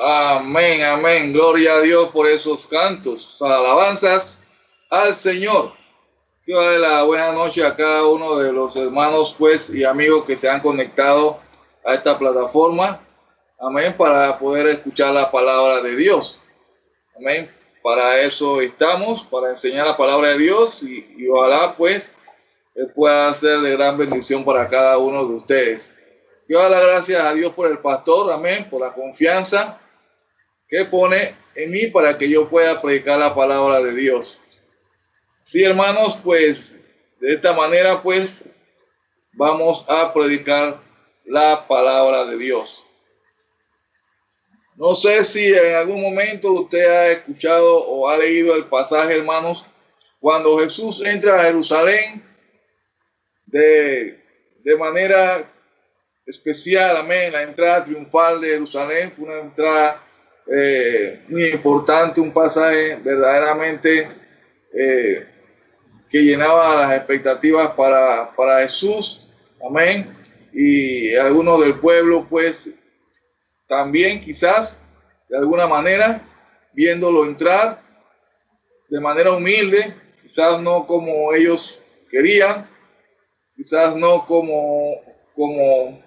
Amén, amén. Gloria a Dios por esos cantos, alabanzas al Señor. Quiero darle la buena noche a cada uno de los hermanos, pues, y amigos que se han conectado a esta plataforma. Amén, para poder escuchar la palabra de Dios. Amén. Para eso estamos, para enseñar la palabra de Dios y ojalá, pues, pueda ser de gran bendición para cada uno de ustedes. Quiero dar las gracias a Dios por el pastor, amén, por la confianza que pone en mí para que yo pueda predicar la palabra de Dios. Sí, hermanos, pues de esta manera pues vamos a predicar la palabra de Dios. No sé si en algún momento usted ha escuchado o ha leído el pasaje, hermanos, cuando Jesús entra a Jerusalén de manera especial, amén. La entrada triunfal de Jerusalén fue una entrada muy importante, un pasaje verdaderamente que llenaba las expectativas para Jesús, amén, y algunos del pueblo, pues, también quizás, de alguna manera, viéndolo entrar de manera humilde, quizás no como ellos querían, quizás no como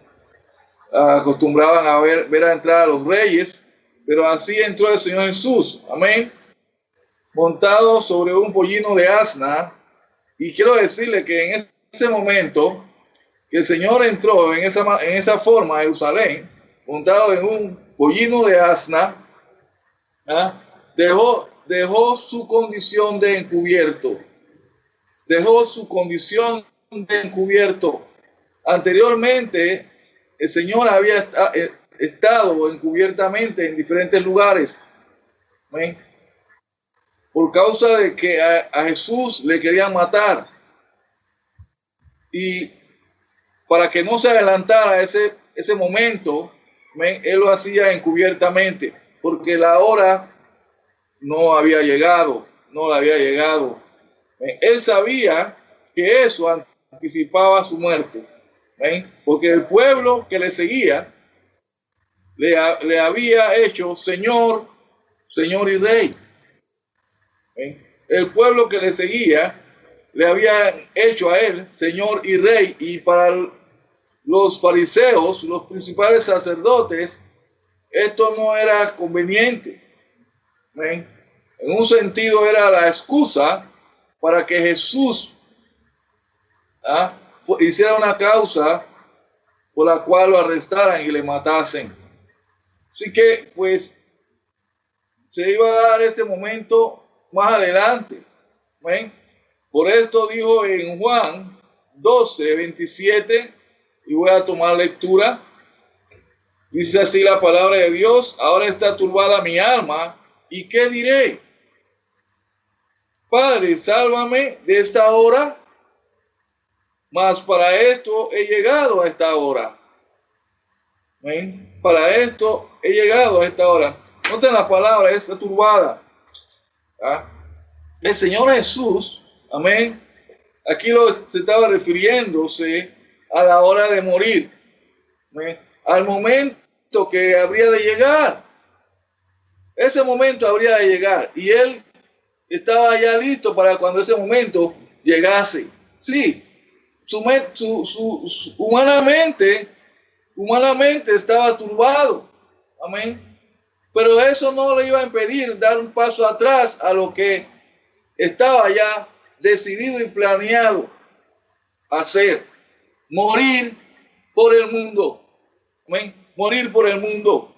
acostumbraban a ver a entrar a los reyes, pero así entró el Señor Jesús, amén, montado sobre un pollino de asna. Y quiero decirle que en ese momento que el Señor entró en esa forma a Jerusalén, montado en un pollino de asna, dejó su condición de encubierto, dejó su condición de encubierto. Anteriormente, el Señor había estado encubiertamente en diferentes lugares, ¿ven? Por causa de que a Jesús le querían matar. Y para que no se adelantara ese momento, ¿ven? Él lo hacía encubiertamente, porque la hora no había llegado, no le había llegado. ¿Ven? Él sabía que eso anticipaba su muerte, ¿ven? Porque el pueblo que le seguía le había hecho Señor, Señor y Rey. ¿Ven? El pueblo que le seguía le había hecho a él Señor y Rey, y para los fariseos, los principales sacerdotes, esto no era conveniente. ¿Ven? En un sentido era la excusa para que Jesús hiciera una causa por la cual lo arrestaran y le matasen. Así que pues se iba a dar ese momento más adelante. ¿Ven? Por esto dijo en Juan 12:27, y voy a tomar lectura. Dice así la palabra de Dios: ahora está turbada mi alma, ¿y qué diré? Padre, sálvame de esta hora, mas para esto he llegado a esta hora. ¿Ven? Para esto he llegado a esta hora. Noten la palabra, está turbada. El Señor Jesús, amén, aquí se estaba refiriéndose a la hora de morir, ¿ven? Al momento que habría de llegar. Ese momento habría de llegar, y él estaba ya listo para cuando ese momento llegase. Sí, humanamente estaba turbado, amén, pero eso no le iba a impedir dar un paso atrás a lo que estaba ya decidido y planeado hacer: morir por el mundo, amén, morir por el mundo.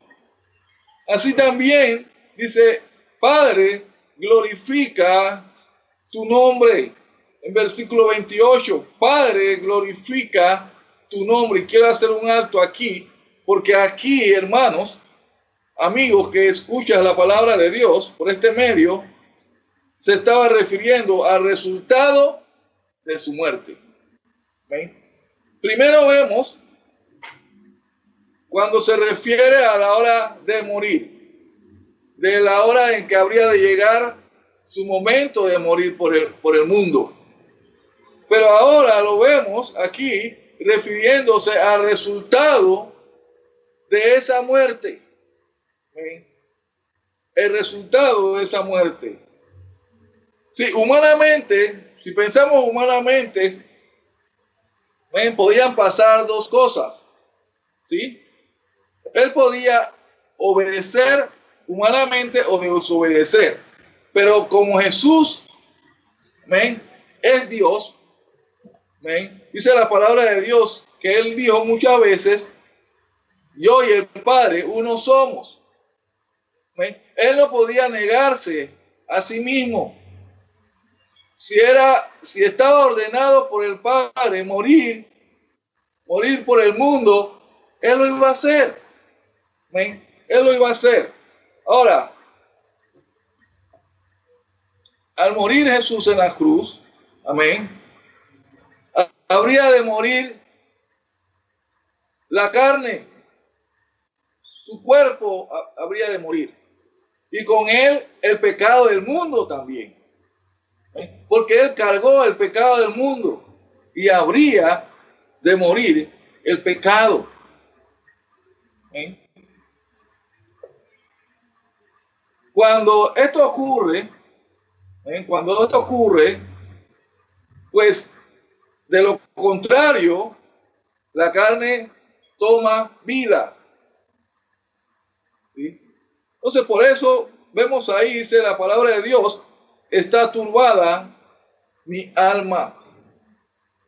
Así también dice: Padre, glorifica tu nombre. En versículo 28, Padre, glorifica tu nombre. Y quiero hacer un alto aquí, porque aquí, hermanos, amigos que escuchas la palabra de Dios por este medio, se estaba refiriendo al resultado de su muerte. ¿Ven? Primero vemos cuando se refiere a la hora de morir, de la hora en que habría de llegar su momento de morir por el mundo. Pero ahora lo vemos aquí refiriéndose al resultado de esa muerte. ¿Ven? El resultado de esa muerte. Sí, humanamente, si pensamos humanamente, ¿ven? Podían pasar dos cosas. ¿Sí? Él podía obedecer humanamente o desobedecer. Pero como Jesús, ¿ven? Es Dios, ¿ven? Dice la palabra de Dios que Él dijo muchas veces, yo y el Padre uno somos. ¿Ven? Él no podía negarse a sí mismo. Si estaba ordenado por el Padre morir por el mundo, Él lo iba a hacer. ¿Ven? Él lo iba a hacer. Ahora, al morir Jesús en la cruz, amén, habría de morir la carne, su cuerpo habría de morir. Y con él el pecado del mundo también. Porque él cargó el pecado del mundo y habría de morir el pecado. Cuando esto ocurre, pues de lo contrario, la carne toma vida. ¿Sí? Entonces, por eso vemos ahí, dice la palabra de Dios, está turbada mi alma.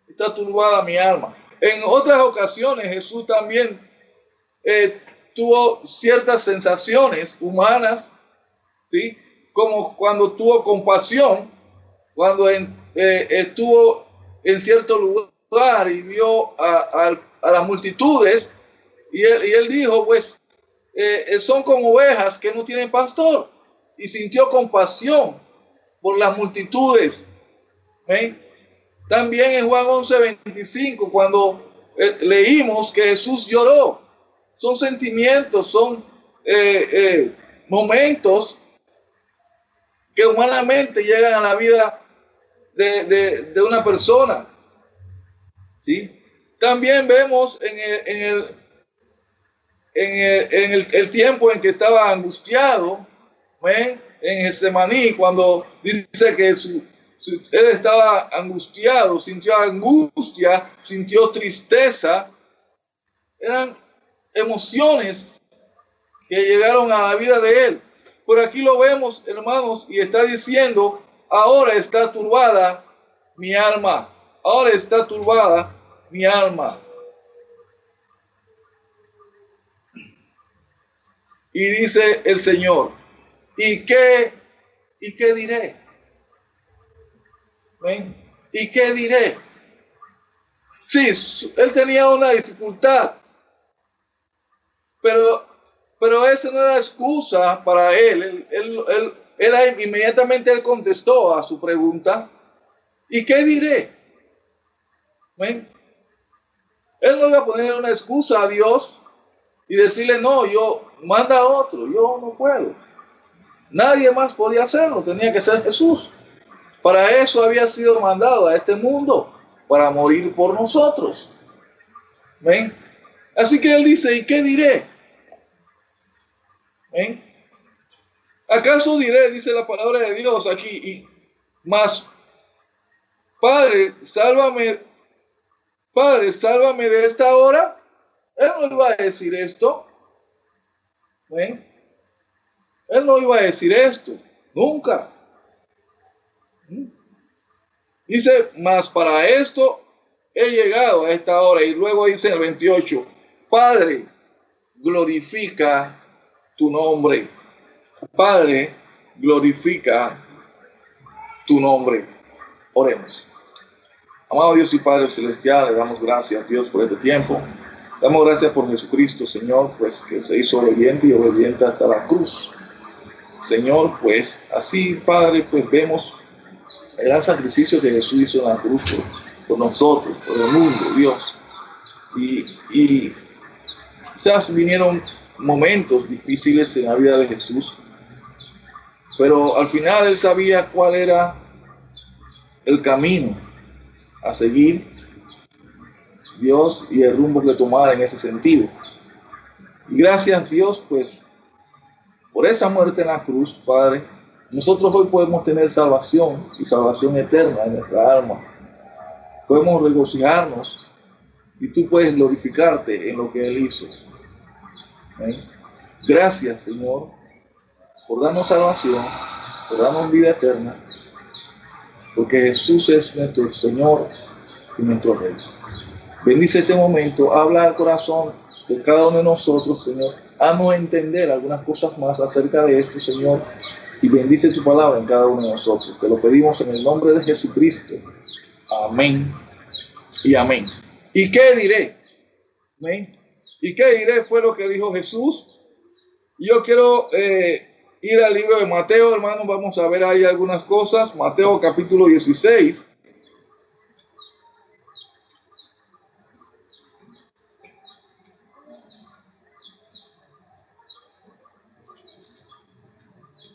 Está turbada mi alma. En otras ocasiones Jesús también tuvo ciertas sensaciones humanas, ¿sí? Como cuando tuvo compasión, cuando estuvo en cierto lugar y vio a las multitudes, y él dijo, pues, son como ovejas que no tienen pastor, y sintió compasión por las multitudes. ¿Ven? También en Juan 11:25, cuando leímos que Jesús lloró, son sentimientos, son momentos que humanamente llegan a la vida de una persona. ¿Sí? También vemos en el tiempo en que estaba angustiado, ¿ven? En Getsemaní, cuando dice que él estaba angustiado, sintió angustia, sintió tristeza. Eran emociones que llegaron a la vida de él. Por aquí lo vemos, hermanos, y está diciendo, ahora está turbada mi alma. Ahora está turbada mi alma. Y dice el Señor, ¿y qué diré? ¿Ven? ¿Y qué diré? Sí, él tenía una dificultad, pero esa no era excusa para él. Él inmediatamente él contestó a su pregunta, ¿y qué diré? ¿Ven? Él no iba a poner una excusa a Dios y decirle, no, yo manda a otro, yo no puedo. Nadie más podía hacerlo, tenía que ser Jesús. Para eso había sido mandado a este mundo, para morir por nosotros. ¿Ven? Así que él dice, ¿y qué diré? ¿Ven? ¿Acaso diré, dice la palabra de Dios aquí, y más, Padre, sálvame de esta hora? Él no iba a decir esto. ¿Ven? Él no iba a decir esto, nunca. Dice, mas para esto he llegado a esta hora. Y luego dice en el 28, Padre, glorifica tu nombre. Padre, glorifica tu nombre. Oremos. Amado Dios y Padre Celestial, le damos gracias, Dios, por este tiempo. Damos gracias por Jesucristo, Señor, pues que se hizo obediente y obediente hasta la cruz. Señor, pues así, Padre, pues vemos el gran sacrificio que Jesús hizo en la cruz por nosotros, por el mundo, Dios. Y quizás vinieron momentos difíciles en la vida de Jesús, pero al final él sabía cuál era el camino a seguir, Dios, y el rumbo que tomar en ese sentido. Y gracias, Dios, pues por esa muerte en la cruz, Padre, nosotros hoy podemos tener salvación y salvación eterna en nuestra alma. Podemos regocijarnos y tú puedes glorificarte en lo que Él hizo. ¿Amén? Gracias, Señor, por darnos salvación, por darnos vida eterna, porque Jesús es nuestro Señor y nuestro Rey. Bendice este momento, habla al corazón de cada uno de nosotros, Señor. Haznos entender algunas cosas más acerca de esto, Señor, y bendice tu palabra en cada uno de nosotros. Te lo pedimos en el nombre de Jesucristo. Amén y amén. ¿Y qué diré? ¿Amén? ¿Y qué diré? Fue lo que dijo Jesús. Yo quiero ir al libro de Mateo, hermanos. Vamos a ver ahí algunas cosas. Mateo capítulo 16.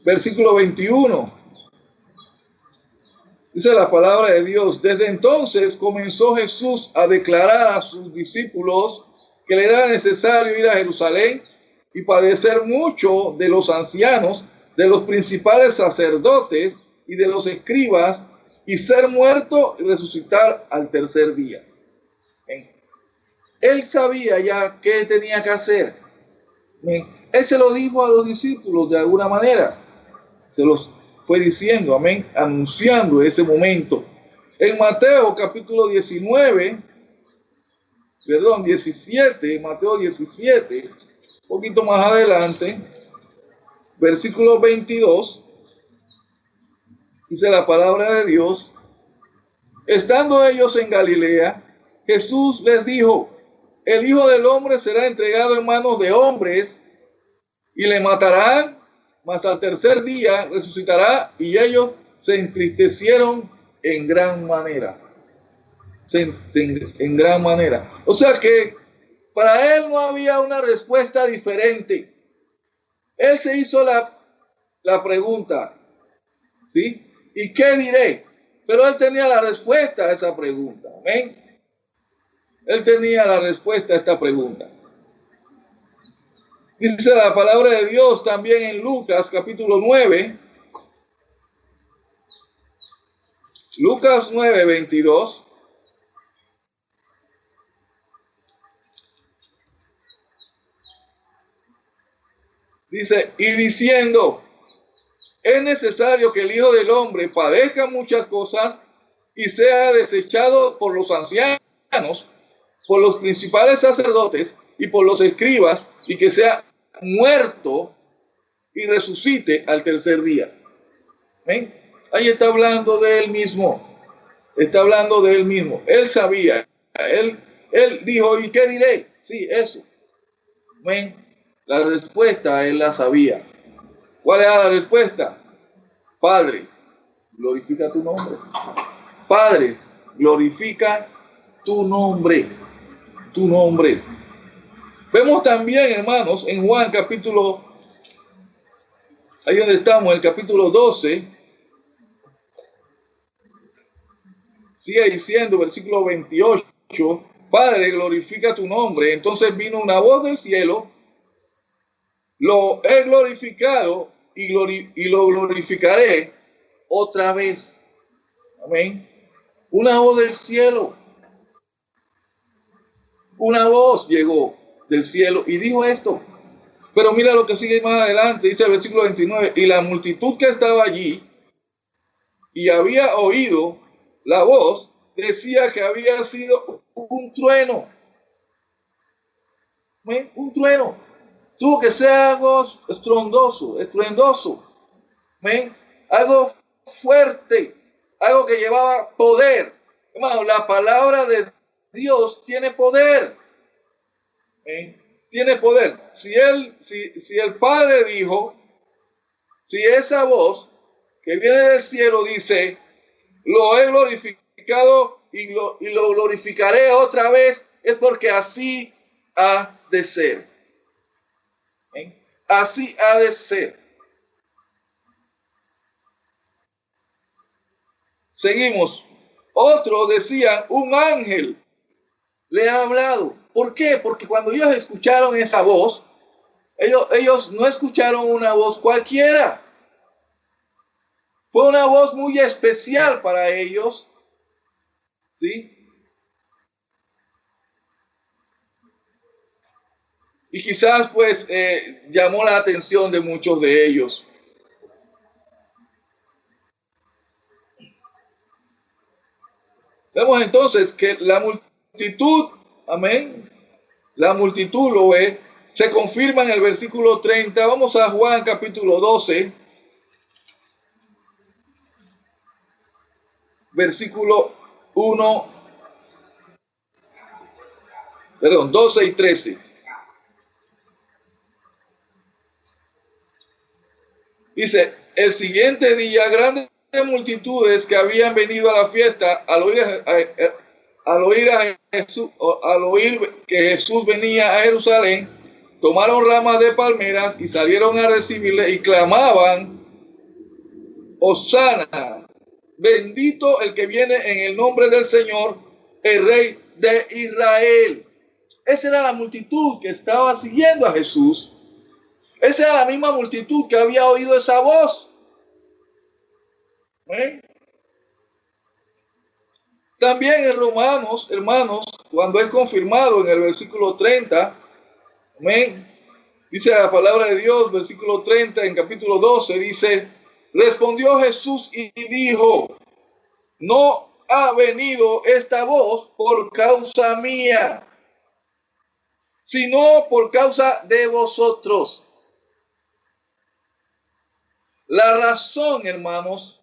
Versículo 21. Dice la palabra de Dios: desde entonces comenzó Jesús a declarar a sus discípulos que le era necesario ir a Jerusalén y padecer mucho de los ancianos, de los principales sacerdotes y de los escribas, y ser muerto y resucitar al tercer día. Él sabía ya qué tenía que hacer. Él se lo dijo a los discípulos de alguna manera. Se los fue diciendo, amén, anunciando ese momento. En Mateo capítulo 17, Mateo 17, un poquito más adelante, versículo 22, dice la palabra de Dios: estando ellos en Galilea, Jesús les dijo: el Hijo del Hombre será entregado en manos de hombres y le matarán, mas al tercer día resucitará. Y ellos se entristecieron en gran manera. En gran manera. O sea que para él no había una respuesta diferente. Él se hizo la pregunta, ¿sí? ¿Y qué diré? Pero él tenía la respuesta a esa pregunta. ¿Amén? Él tenía la respuesta a esta pregunta. Dice la palabra de Dios también en Lucas capítulo 9. Lucas 9, 22. Dice: y diciendo, es necesario que el Hijo del Hombre padezca muchas cosas y sea desechado por los ancianos, por los principales sacerdotes y por los escribas, y que sea muerto y resucite al tercer día. ¿Ven? Ahí está hablando de él mismo. Está hablando de él mismo. Él sabía. Él dijo: ¿y qué diré? Sí, eso. ¿Ven? La respuesta él la sabía. ¿Cuál era la respuesta? Padre, glorifica tu nombre. Padre, glorifica tu nombre. Tu nombre. Vemos también, hermanos, en Juan capítulo, ahí donde estamos, el capítulo 12, sigue diciendo, versículo 28, Padre, glorifica tu nombre. Entonces vino una voz del cielo: lo he glorificado y lo glorificaré otra vez. Amén. Una voz del cielo. Una voz llegó del cielo y dijo esto. Pero mira lo que sigue más adelante, dice el versículo 29, y la multitud que estaba allí y había oído la voz, decía que había sido un trueno. ¿Ven? Un trueno. Tuvo que ser algo estruendoso. ¿Ven? Algo fuerte, algo que llevaba poder. Hermano, la palabra de Dios tiene poder. ¿Ven? Tiene poder. Si el Padre dijo, si esa voz que viene del cielo dice, lo he glorificado y lo glorificaré otra vez, es porque así ha de ser. ¿Ven? Así ha de ser. Seguimos. Otro decía, un ángel le ha hablado. ¿Por qué? Porque cuando ellos escucharon esa voz, ellos ellos no escucharon una voz cualquiera. Fue una voz muy especial para ellos, ¿sí? Y quizás pues llamó la atención de muchos de ellos. Vemos entonces que la multitud, amén, la multitud lo ve, se confirma en el versículo 30. Vamos a Juan capítulo 12, versículo 1, perdón, 12 y 13. Dice, el siguiente día, grandes multitudes que habían venido a la fiesta al oír que Jesús venía a Jerusalén, tomaron ramas de palmeras y salieron a recibirle y clamaban, Hosana, bendito el que viene en el nombre del Señor, el Rey de Israel. Esa era la multitud que estaba siguiendo a Jesús. Esa era la misma multitud que había oído esa voz. También en Romanos, hermanos, cuando es confirmado en el versículo 30, amén, dice la palabra de Dios, versículo 30 en capítulo 12, dice, respondió Jesús y dijo, no ha venido esta voz por causa mía, sino por causa de vosotros. La razón, hermanos,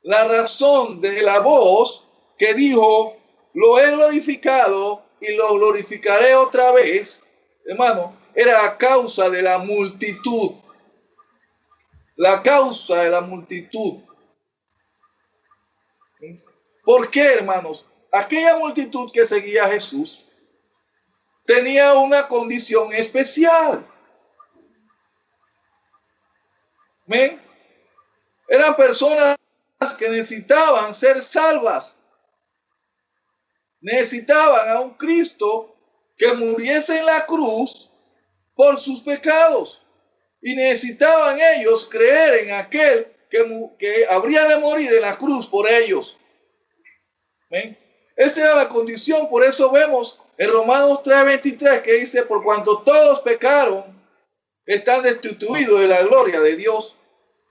la razón de la voz que dijo, lo he glorificado y lo glorificaré otra vez, hermano, era a causa de la multitud. La causa de la multitud. ¿Por qué, hermanos? Aquella multitud que seguía a Jesús tenía una condición especial. ¿Ven? Eran personas que necesitaban ser salvas. Necesitaban a un Cristo que muriese en la cruz por sus pecados. Y necesitaban ellos creer en aquel que habría de morir en la cruz por ellos. ¿Ven? Esa era la condición. Por eso vemos en Romanos 3:23 que dice, por cuanto todos pecaron, están destituidos de la gloria de Dios.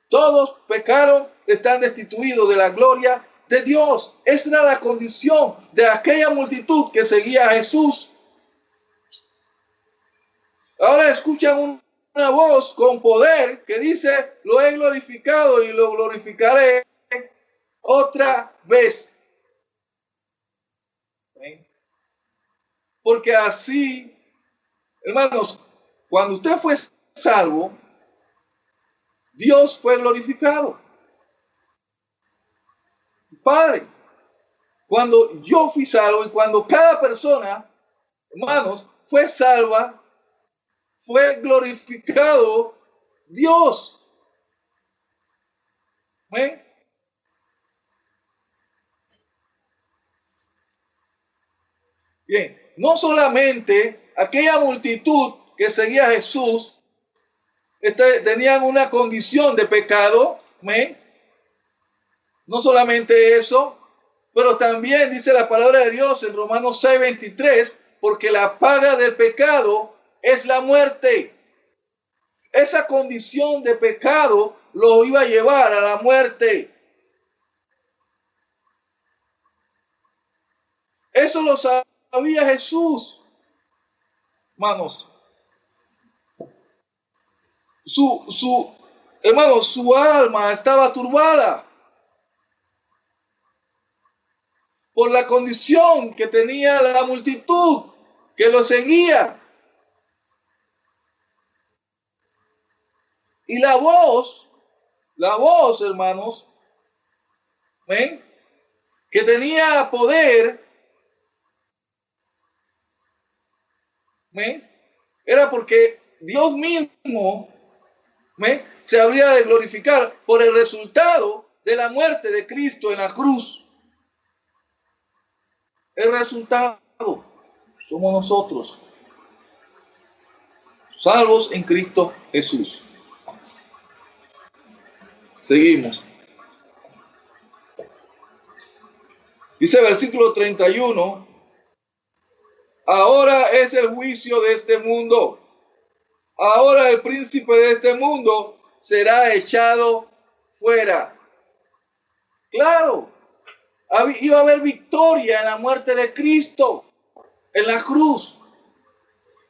Todos pecaron, están destituidos de la gloria de Dios. Esa era la condición de aquella multitud que seguía a Jesús. Ahora escuchan una voz con poder que dice, lo he glorificado y lo glorificaré otra vez. ¿Ven? Porque así, hermanos, cuando usted fue salvo, Dios fue glorificado. Padre, cuando yo fui salvo y cuando cada persona, hermanos, fue salva, fue glorificado Dios. ¿Ven? Bien, no solamente aquella multitud que seguía a Jesús tenían una condición de pecado, ¿ven? No solamente eso, pero también dice la palabra de Dios en Romanos 6:23, porque la paga del pecado es la muerte. Esa condición de pecado lo iba a llevar a la muerte. Eso lo sabía Jesús. Hermanos, su alma estaba turbada por la condición que tenía la multitud que lo seguía. Y la voz, hermanos, ¿ven? Que tenía poder, ¿ven? Era porque Dios mismo, ¿ven? Se habría de glorificar por el resultado de la muerte de Cristo en la cruz. El resultado somos nosotros. salvos en Cristo Jesús. Seguimos. Dice versículo 31, ahora es el juicio de este mundo. Ahora el príncipe de este mundo será echado fuera. Claro, iba a haber victoria en la muerte de Cristo, en la cruz.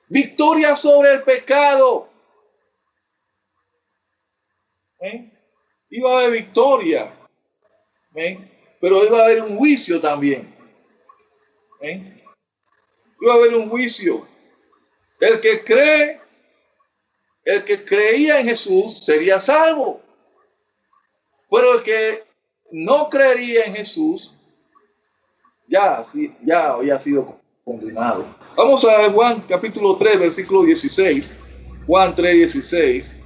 Victoria sobre el pecado. Iba a haber victoria. Pero iba a haber un juicio también. Iba a haber un juicio. El que creía en Jesús sería salvo. Pero el que no creería en Jesús ya había sido condenado. Vamos a Juan capítulo 3, versículo 16. Juan 3, 16.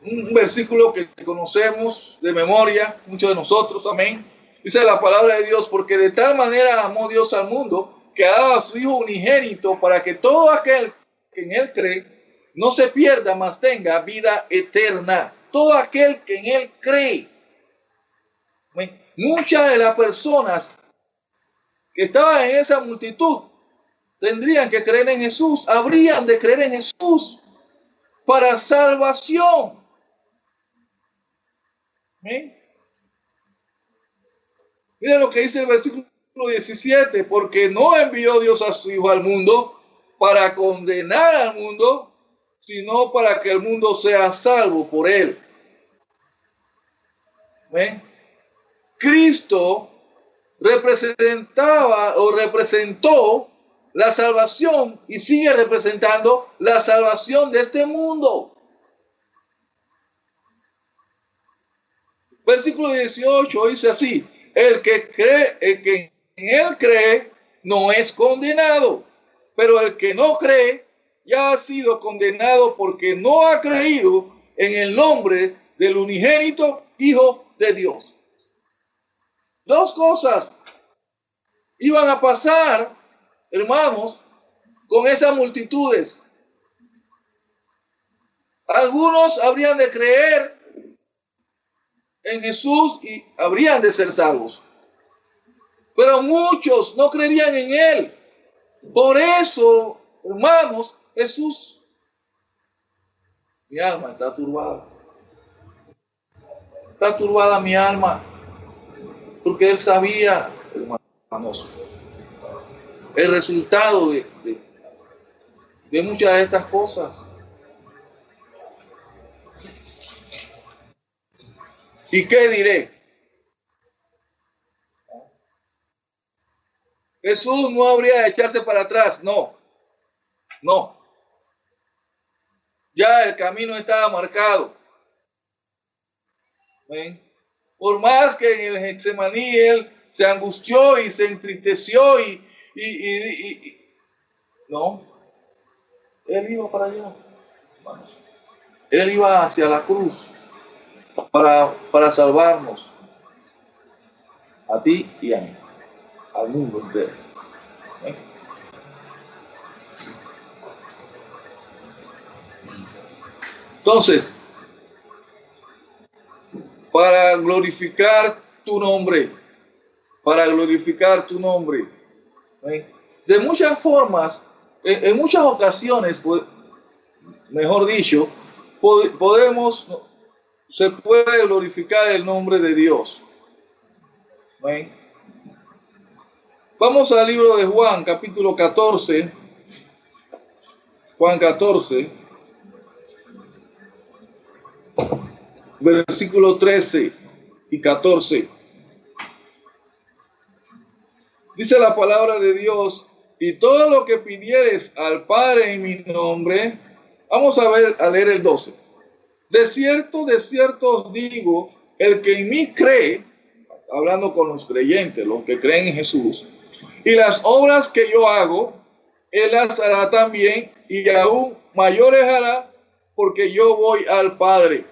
Un versículo que conocemos de memoria, muchos de nosotros, amén. Dice la palabra de Dios, porque de tal manera amó Dios al mundo, que ha dado a su Hijo unigénito, para que todo aquel que en Él cree, no se pierda, mas tenga vida eterna. Todo aquel que en Él cree. Amén. Muchas de las personas que estaban en esa multitud tendrían que creer en Jesús, habrían de creer en Jesús para salvación. Miren lo que dice el versículo 17, porque no envió Dios a su Hijo al mundo para condenar al mundo, sino para que el mundo sea salvo por él. Cristo representó la salvación y sigue representando la salvación de este mundo. Versículo 18 dice así, el que en Él cree no es condenado, pero el que no cree ya ha sido condenado porque no ha creído en el nombre del unigénito Hijo de Dios. Dos cosas iban a pasar, hermanos, con esas multitudes. Algunos habrían de creer en Jesús y habrían de ser salvos. Pero muchos no creerían en Él. Por eso, hermanos, Jesús, mi alma está turbada. Está turbada mi alma. Porque Él sabía, hermanos, el resultado de muchas de estas cosas. ¿Y qué diré? Jesús no habría de echarse para atrás, no. Ya el camino estaba marcado. ¿Ven? Por más que en el Getsemaní él se angustió y se entristeció no, él iba para allá. Él iba hacia la cruz para salvarnos a ti y a mí, al mundo entero. Entonces, para glorificar tu nombre, de muchas formas, en muchas ocasiones, pues, mejor dicho, se puede glorificar el nombre de Dios. Vamos al libro de Juan, capítulo 14. Juan 14, versículo 13 y 14. Dice la palabra de Dios, y todo lo que pidieres al Padre en mi nombre, vamos a leer el 12. De cierto os digo, el que en mí cree, hablando con los creyentes, los que creen en Jesús, y las obras que yo hago, Él las hará también, y aún mayores hará, porque yo voy al Padre.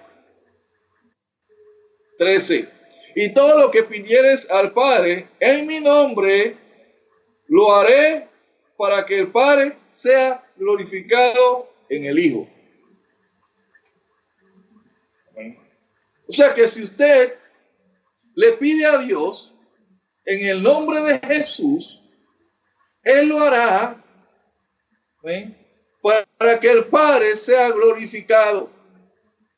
13. Y todo lo que pidieres al Padre en mi nombre, lo haré para que el Padre sea glorificado en el Hijo. O sea que si usted le pide a Dios en el nombre de Jesús, Él lo hará para que el Padre sea glorificado.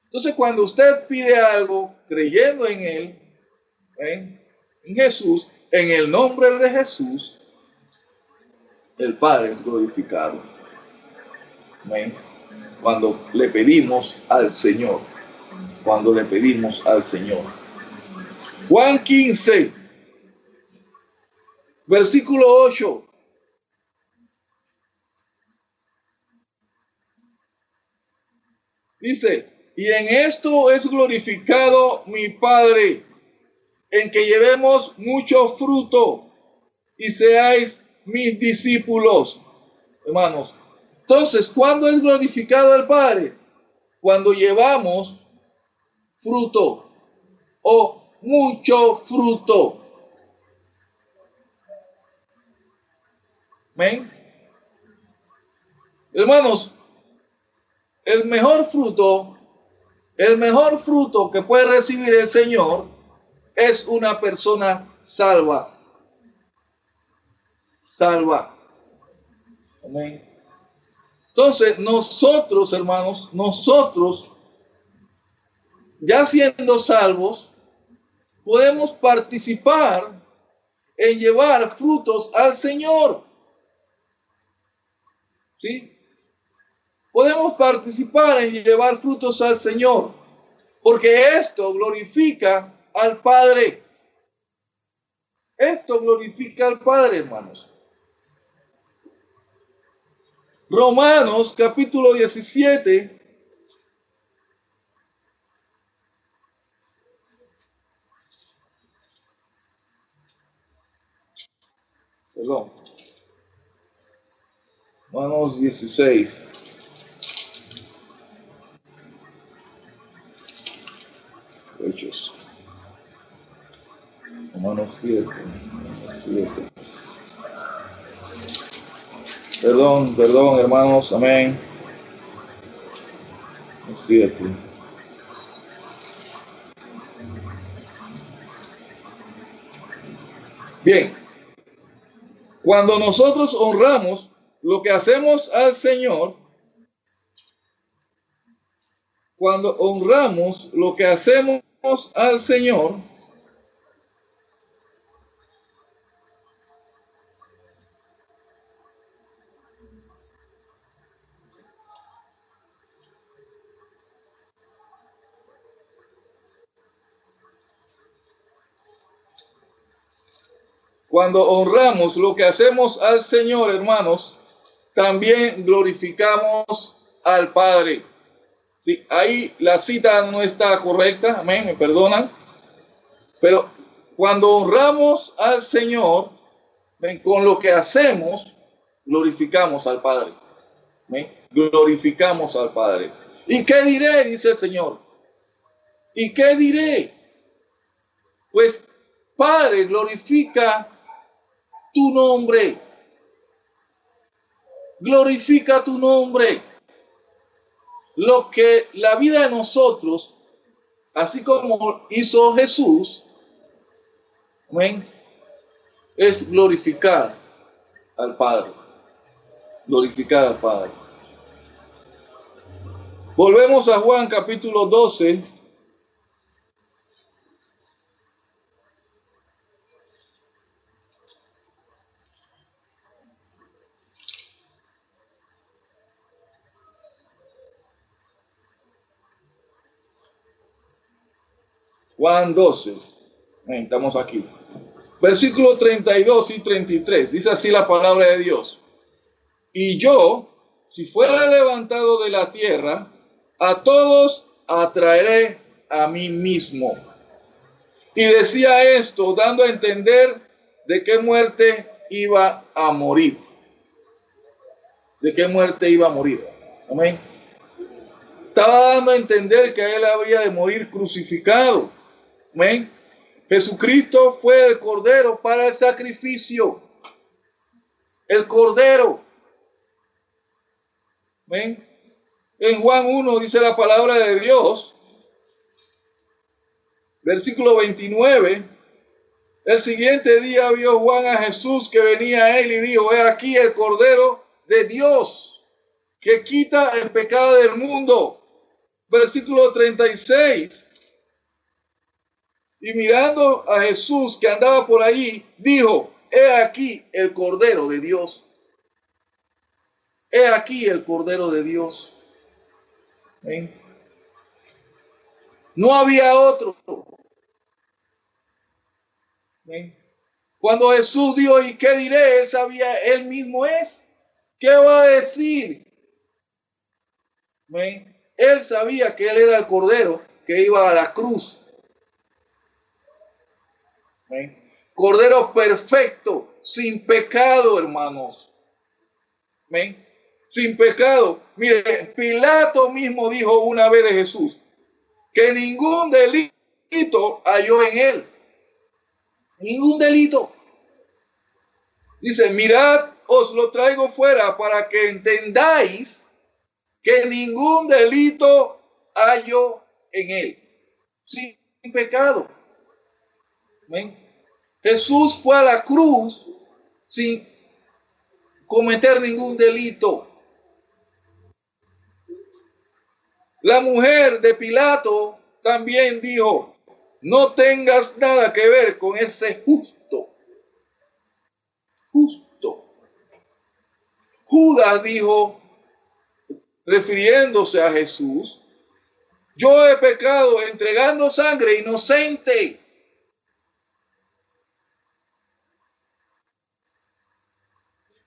Entonces, cuando usted pide algo creyendo en Él, en Jesús, en el nombre de Jesús, el Padre es glorificado. Cuando le pedimos al Señor, cuando le pedimos al Señor. Juan 15, versículo 8. Dice, y en esto es glorificado mi Padre, en que llevemos mucho fruto y seáis mis discípulos. Hermanos, entonces, ¿cuándo es glorificado el Padre? Cuando llevamos fruto o mucho fruto. ¿Ven? Hermanos, el mejor fruto que puede recibir el Señor es una persona salva. Salva. Amén. Entonces, nosotros, hermanos, ya siendo salvos, podemos participar en llevar frutos al Señor. ¿Sí? Podemos participar en llevar frutos al Señor, porque esto glorifica al Padre. Esto glorifica al Padre, hermanos. Romanos capítulo 17. Perdón. Romanos 16. Hechos. Romanos 7. Perdón, hermanos. Amén. 7. Bien. Cuando nosotros honramos lo que hacemos al Señor, cuando honramos lo que hacemos al Señor, hermanos, también glorificamos al Padre. Sí, ahí la cita no está correcta, amén, me perdonan. Pero cuando honramos al Señor, ven, con lo que hacemos, glorificamos al Padre. ¿Ven? Glorificamos al Padre. ¿Y qué diré? Dice el Señor. ¿Y qué diré? Pues, Padre, glorifica tu nombre. Glorifica tu nombre. Lo que la vida de nosotros, así como hizo Jesús, ¿ven? Es glorificar al Padre. Glorificar al Padre. Volvemos a Juan capítulo 12. Juan 12. Estamos aquí. Versículo 32 y 33. Dice así la palabra de Dios. Y yo, si fuera levantado de la tierra, a todos atraeré a mí mismo. Y decía esto, dando a entender de qué muerte iba a morir. De qué muerte iba a morir. Amén. Estaba dando a entender que él habría de morir crucificado. Amén. Jesucristo fue el cordero para el sacrificio. El cordero. ¿Ven? En Juan 1 dice la palabra de Dios, versículo 29. El siguiente día vio Juan a Jesús que venía a él y dijo: he aquí el cordero de Dios que quita el pecado del mundo. Versículo 36. Y mirando a Jesús que andaba por allí, dijo: he aquí el cordero de Dios. He aquí el cordero de Dios. ¿Ven? No había otro. ¿Ven? Cuando Jesús dijo: ¿y qué diré? Él sabía, él mismo es. ¿Qué va a decir? ¿Ven? Él sabía que él era el cordero que iba a la cruz. ¿Ven? Cordero perfecto, sin pecado, hermanos. ¿Ven? Sin pecado. Mire, Pilato mismo dijo una vez de Jesús que ningún delito halló en él. Ningún delito. Dice: mirad, os lo traigo fuera para que entendáis que ningún delito halló en él. Sin pecado. ¿Ven? Jesús fue a la cruz sin cometer ningún delito. La mujer de Pilato también dijo: no tengas nada que ver con ese justo. Justo. Judas dijo, refiriéndose a Jesús: yo he pecado entregando sangre inocente.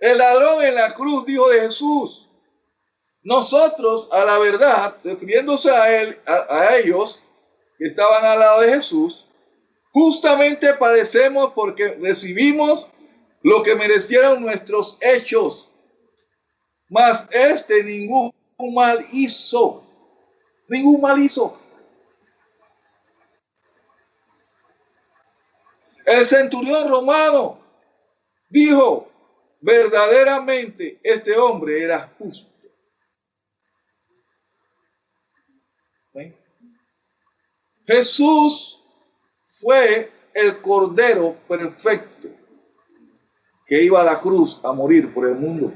El ladrón en la cruz dijo de Jesús: nosotros, a la verdad, refiriéndose a él, a ellos que estaban al lado de Jesús, justamente padecemos porque recibimos lo que merecieron nuestros hechos, mas este ningún mal hizo. Ningún mal hizo. El centurión romano dijo: verdaderamente este hombre era justo. ¿Ven? Jesús fue el cordero perfecto que iba a la cruz a morir por el mundo.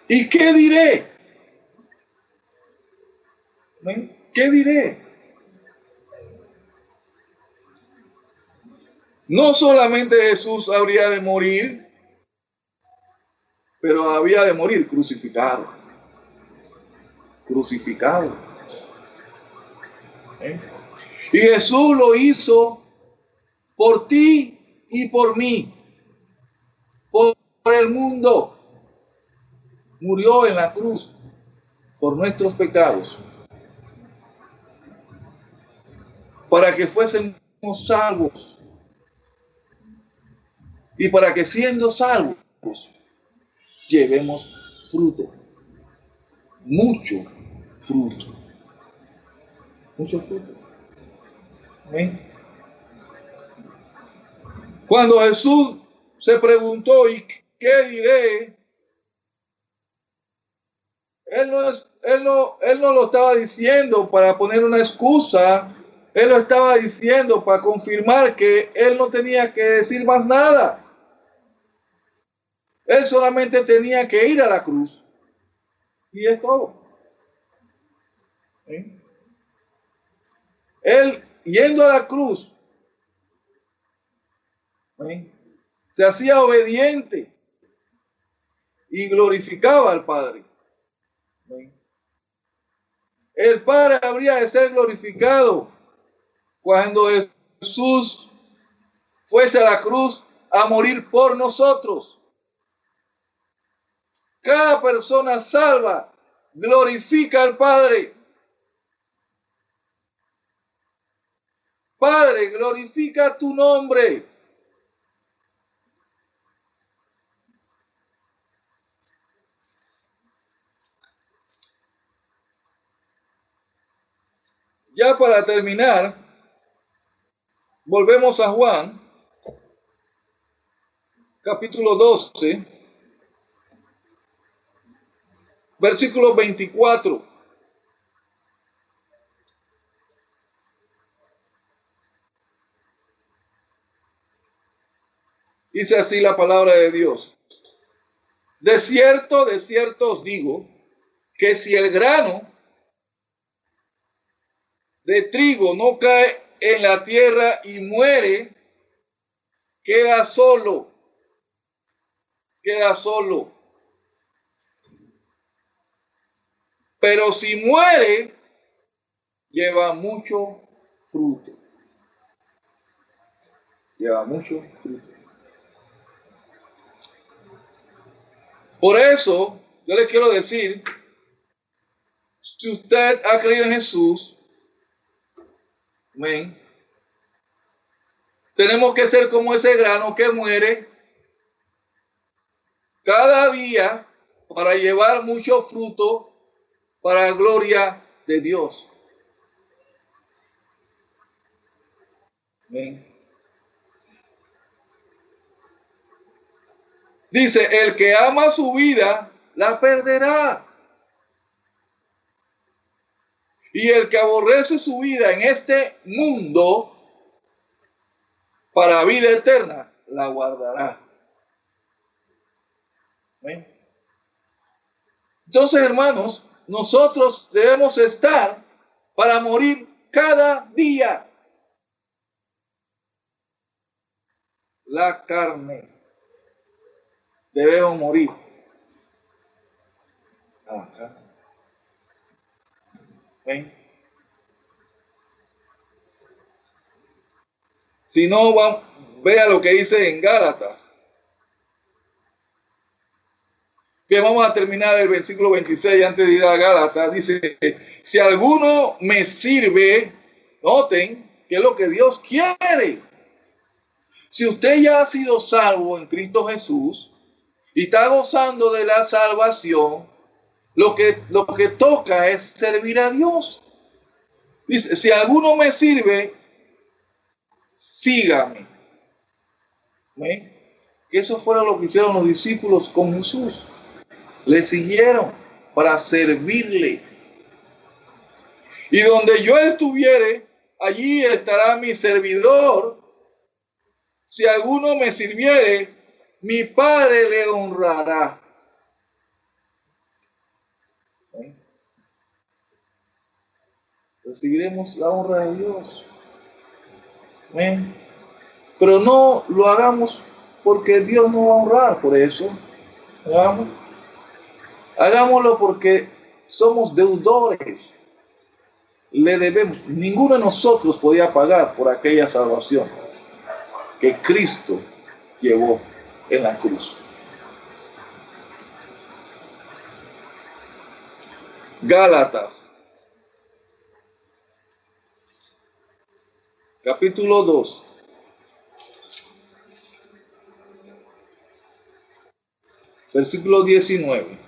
¿Y qué diré? ¿Ven? ¿Qué diré? No solamente Jesús habría de morir, pero había de morir crucificado. Crucificado. ¿Eh? Y Jesús lo hizo por ti y por mí, por el mundo. Murió en la cruz por nuestros pecados, para que fuésemos salvos y para que, siendo salvos, llevemos fruto, mucho fruto, mucho fruto. ¿Ven? Cuando Jesús se preguntó: ¿y qué diré? Él no lo estaba diciendo para poner una excusa. Él lo estaba diciendo para confirmar que él no tenía que decir más nada. Él solamente tenía que ir a la cruz. Y es todo. ¿Eh? Él, yendo a la cruz, se hacía obediente y glorificaba al Padre. El Padre habría de ser glorificado cuando Jesús fuese a la cruz a morir por nosotros. Cada persona salva glorifica al Padre. Padre, glorifica tu nombre. ya para terminar, volvemos a Juan, capítulo 12, versículo 24. Dice así la palabra de Dios. De cierto os digo, que si el grano de trigo no cae en la tierra y muere, queda solo. Pero si muere, lleva mucho fruto. Por eso, yo le quiero decir, si usted ha creído en Jesús, amén, tenemos que ser como ese grano que muere cada día para llevar mucho fruto para la gloria de Dios. Amén. Dice, el que ama su vida, la perderá. Y el que aborrece su vida en este mundo, para vida eterna, la guardará. ¿Ven? Entonces, hermanos, nosotros debemos estar para morir cada día. La carne. Debemos morir. ¿Ven? Si no, vea lo que dice en Gálatas. Bien, vamos a terminar el versículo 26 antes de ir a Gálatas. Dice, si alguno me sirve, noten que es lo que Dios quiere. Si usted ya ha sido salvo en Cristo Jesús y está gozando de la salvación, lo que toca es servir a Dios. Dice, si alguno me sirve, sígame. ¿Ven? Que eso fuera lo que hicieron los discípulos con Jesús. Le siguieron para servirle. Y donde yo estuviere, allí estará mi servidor. Si alguno me sirviere, mi Padre le honrará. Recibiremos la honra de Dios. ¿Ven? Pero no lo hagamos porque Dios nos va a honrar por eso. Hagámoslo porque somos deudores. Le debemos. Ninguno de nosotros podía pagar por aquella salvación que Cristo llevó en la cruz. Gálatas, capítulo 2. Versículo 19.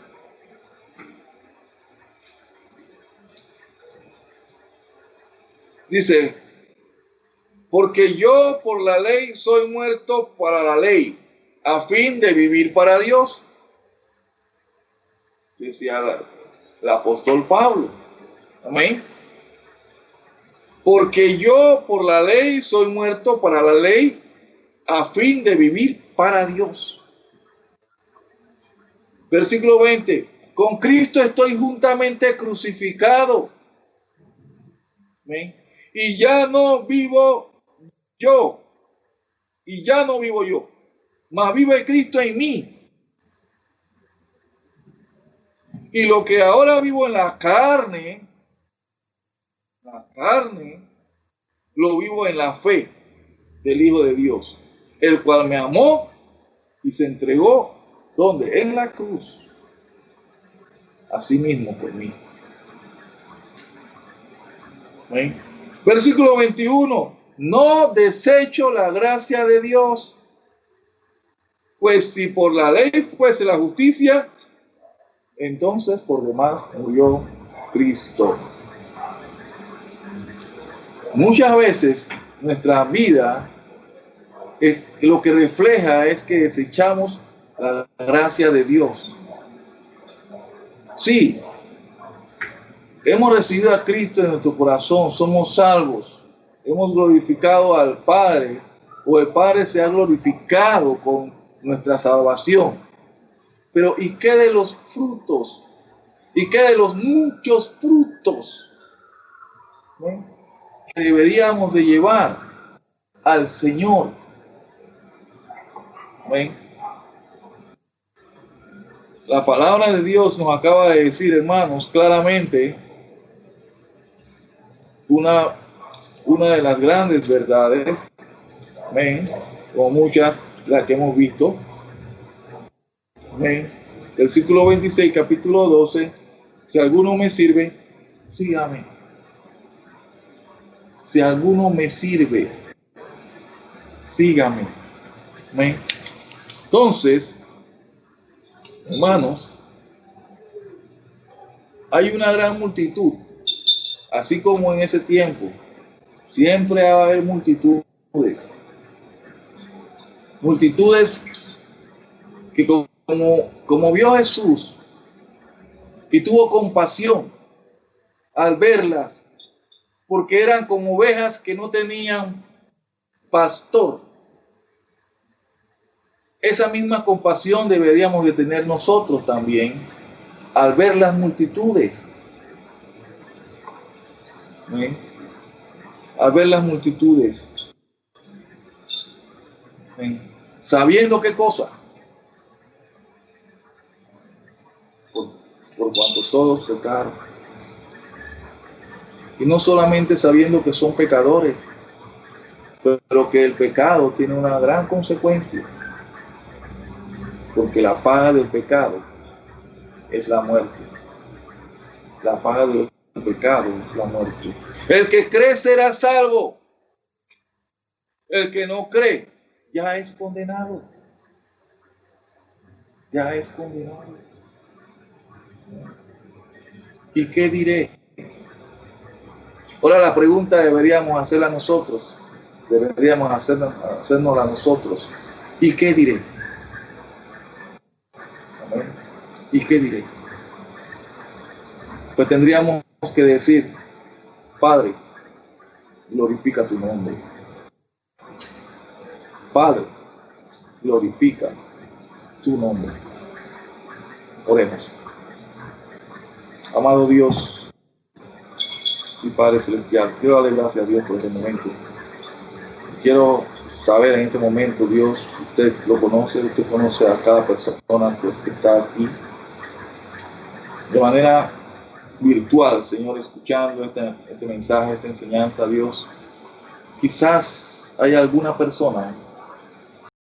Dice, porque yo por la ley soy muerto para la ley, a fin de vivir para Dios. Decía el apóstol Pablo. Amén. Porque yo por la ley soy muerto para la ley, a fin de vivir para Dios. Versículo 20. Con Cristo estoy juntamente crucificado. Amén. Y ya no vivo yo, mas vive Cristo en mí. Y lo que ahora vivo en la carne, lo vivo en la fe del Hijo de Dios, el cual me amó y se entregó, ¿dónde? En la cruz, así mismo por mí. ¿Ven? Versículo 21. No desecho la gracia de Dios, pues si por la ley fuese la justicia, entonces por demás murió Cristo. Muchas veces nuestra vida lo que refleja es que desechamos la gracia de Dios. Sí, hemos recibido a Cristo en nuestro corazón, somos salvos, hemos glorificado al Padre, o el Padre se ha glorificado con nuestra salvación. Pero ¿y qué de los frutos? ¿Y qué de los muchos frutos que deberíamos de llevar al Señor? ¿Ven? La palabra de Dios nos acaba de decir, hermanos, claramente una de las grandes verdades, ¿ven? Como muchas las que hemos visto. ¿Ven? Versículo 26, capítulo 12, si alguno me sirve, sígame. Si alguno me sirve, sígame. ¿Ven? Entonces, hermanos, hay una gran multitud, así como en ese tiempo, siempre va a haber multitudes que como vio Jesús y tuvo compasión al verlas, porque eran como ovejas que no tenían pastor. Esa misma compasión deberíamos de tener nosotros también al ver las multitudes. ¿Sí? Al ver las multitudes. ¿Sí? Sabiendo qué cosa. Por cuanto todos pecaron. Y no solamente sabiendo que son pecadores, pero que el pecado tiene una gran consecuencia. Porque la paga del pecado es la muerte. La paga del pecado es la muerte. El que cree será salvo. El que no cree ya es condenado. Ya es condenado. ¿Y qué diré? Ahora la pregunta deberíamos hacerla nosotros. Deberíamos hacérnosla nosotros. ¿Y qué diré? ¿Amén? ¿Y qué diré? Pues tendríamos que decir, Padre, glorifica tu nombre. Padre, glorifica tu nombre. Oremos. Amado Dios y Padre Celestial, quiero darle gracias a Dios por este momento. Quiero saber en este momento, Dios, usted lo conoce, usted conoce a cada persona pues, que está aquí de manera virtual, Señor, escuchando este mensaje, esta enseñanza, Dios. Quizás hay alguna persona